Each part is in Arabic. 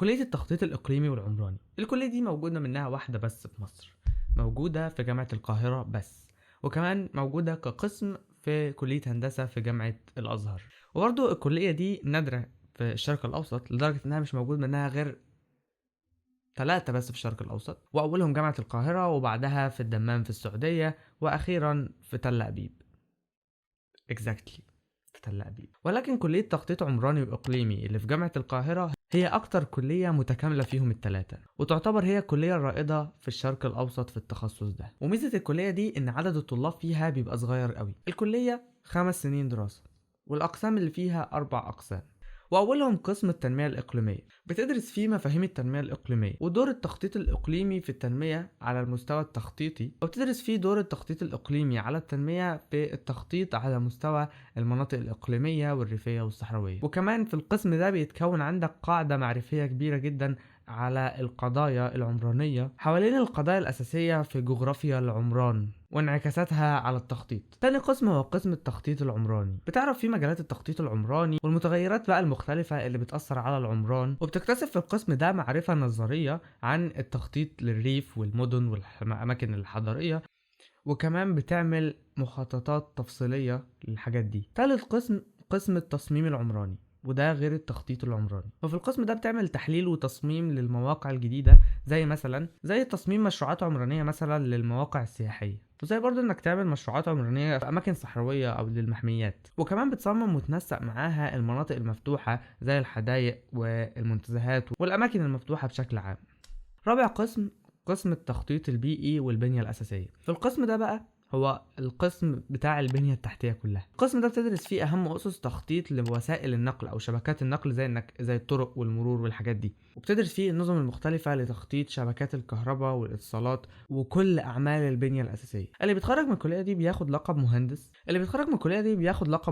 كلية التخطيط الإقليمي والعمراني. الكلية دي موجودة منها واحدة بس في مصر، موجودة في جامعة القاهرة بس، وكمان موجودة كقسم في كلية هندسة في جامعة الأزهر. وبرضو الكلية دي نادرة في الشرق الأوسط لدرجة إنها مش موجود منها غير 3 بس في الشرق الأوسط، وأولهم جامعة القاهرة، وبعدها في الدمام في السعودية، وأخيرا في تل أبيب. exactly في تل أبيب. ولكن كلية تخطيط عمراني وإقليمي اللي في جامعة القاهرة هي أكتر كلية متكاملة فيهم ال3، وتعتبر هي الكلية الرائدة في الشرق الأوسط في التخصص ده. وميزة الكلية دي إن عدد الطلاب فيها بيبقى صغير قوي. الكلية 5 سنين دراسة، والأقسام اللي فيها 4 أقسام، وأولهم قسم التنمية الإقليمية. بتدرس فيه مفاهيم التنمية الإقليمية ودور التخطيط الإقليمي في التنمية على المستوى التخطيطي، وبتدرس فيه دور التخطيط الإقليمي على التنمية في التخطيط على مستوى المناطق الإقليمية والريفية والصحراوية. وكمان في القسم ده بيتكون عندك قاعدة معرفية كبيرة جدا على القضايا العمرانية حوالين القضايا الأساسية في جغرافيا العمران وانعكاساتها على التخطيط. تاني قسم هو قسم التخطيط العمراني. بتعرف فيه مجالات التخطيط العمراني والمتغيرات بقى المختلفة اللي بتأثر على العمران، وبتكتسب في القسم ده معرفة نظرية عن التخطيط للريف والمدن والأماكن الحضرية، وكمان بتعمل مخططات تفصيلية للحاجات دي. تالت قسم التصميم العمراني، وده غير التخطيط العمراني. وفي القسم ده بتعمل تحليل وتصميم للمواقع الجديدة، زي تصميم مشروعات عمرانية مثلا للمواقع السياحية، وزي برضو انك تعمل مشروعات عمرانية في اماكن صحراوية او للمحميات. وكمان بتصمم وتنسق معاها المناطق المفتوحة زي الحدائق والمنتزهات والاماكن المفتوحة بشكل عام. رابع قسم التخطيط البيئي والبنية الأساسية. في القسم ده بقى هو القسم بتاع البنية التحتية كلها. القسم ده بتدرس فيه أهم أسس تخطيط لوسائل النقل أو شبكات النقل، زي الطرق والمرور والحاجات دي. وبتدرس فيه النظم المختلفة لتخطيط شبكات الكهرباء والاتصالات وكل أعمال البنية الأساسية. اللي بيتخرج من الكلية دي بياخد لقب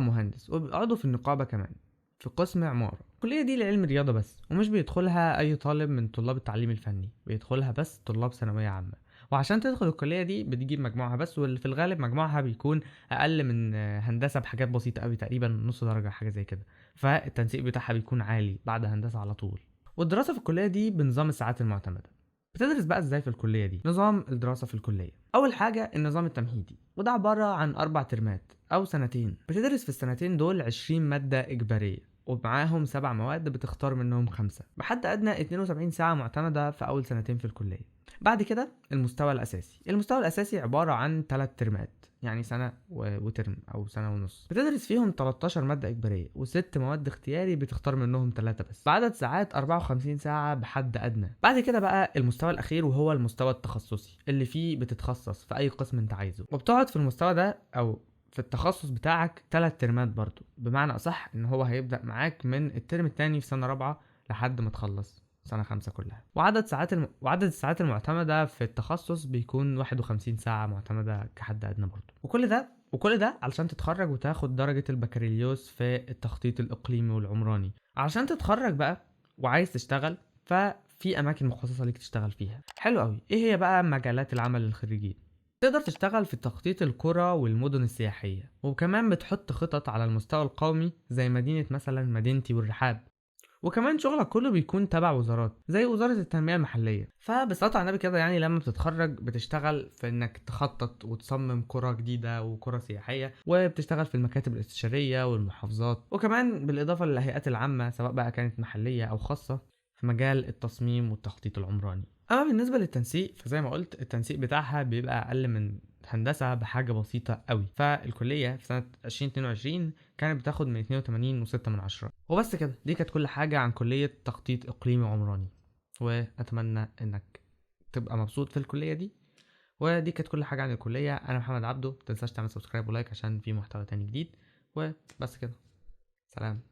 مهندس، وبيقعدوا في النقابة كمان في قسم عمارة. الكلية دي لعلم رياضة بس، ومش بيدخلها أي طالب من طلاب التعليم الفني، بيدخلها بس طلاب ثانوية عامة. وعشان تدخل الكلية دي بتجيب مجموعها بس، واللي في الغالب مجموعها بيكون أقل من هندسة بحاجات بسيطة أوي، تقريبا نص درجة حاجة زي كده، فالتنسيق بتاعها بيكون عالي بعد هندسة على طول. والدراسة في الكلية دي بنظام الساعات المعتمدة. بتدرس بقى ازاي في الكلية دي؟ نظام الدراسة في الكلية: أول حاجة النظام التمهيدي، وده عبارة عن 4 ترمات أو سنتين. بتدرس في السنتين دول 20 مادة إجبارية، ومعاهم 7 مواد بتختار منهم 5، بحد أدنى 72 ساعة معتمدة في أول سنتين في الكلية. بعد كده المستوى الأساسي عبارة عن 3 ترمات، يعني سنة وترم أو سنة ونص. بتدرس فيهم 13 مادة إجبارية و6 مواد اختياري بتختار منهم 3 بس، بعدد ساعات 54 ساعة بحد أدنى. بعد كده بقى المستوى الأخير، وهو المستوى التخصصي اللي فيه بتتخصص في أي قسم أنت عايزه، وبتقعد في المستوى ده أو في التخصص بتاعك 3 ترمات برضو. بمعنى أصح إن هو هيبدأ معاك من الترم التاني في سنة رابعة لحد ما تخلص سنة 5 كلها. وعدد الساعات المعتمدة في التخصص بيكون 51 ساعة معتمدة كحد أدنى برضو. وكل ده علشان تتخرج وتاخد درجة البكالوريوس في التخطيط الإقليمي والعمراني. علشان تتخرج بقى وعايز تشتغل، ففي أماكن مخصصة ليك تشتغل فيها. حلو قوي. إيه هي بقى مجالات العمل للخريجين؟ تقدر تشتغل في تخطيط القرى والمدن السياحية، وكمان بتحط خطط على المستوى القومي زي مثلا مدينتي والرحاب. وكمان شغلك كله بيكون تبع وزارات زي وزارة التنمية المحلية. فبصراحة على النبي كده، يعني لما بتتخرج بتشتغل في انك تخطط وتصمم قرى جديدة وقرى سياحية، وبتشتغل في المكاتب الاستشارية والمحافظات، وكمان بالإضافة للهيئات العامة سواء بقى كانت محلية أو خاصة في مجال التصميم والتخطيط العمراني. أما بالنسبة للتنسيق، فزي ما قلت التنسيق بتاعها بيبقى أقل من هندسة بحاجة بسيطة قوي. فالكلية في سنة 2022 كانت بتاخد من 82.6 وبس كده. دي كانت كل حاجة عن كلية تخطيط إقليمي وعمراني، وأتمنى إنك تبقى مبسوط في الكلية دي. ودي كانت كل حاجة عن الكلية. أنا محمد عبده، متنساش تعمل سبسكرايب ولايك عشان في محتوى تاني جديد. وبس كده، سلام.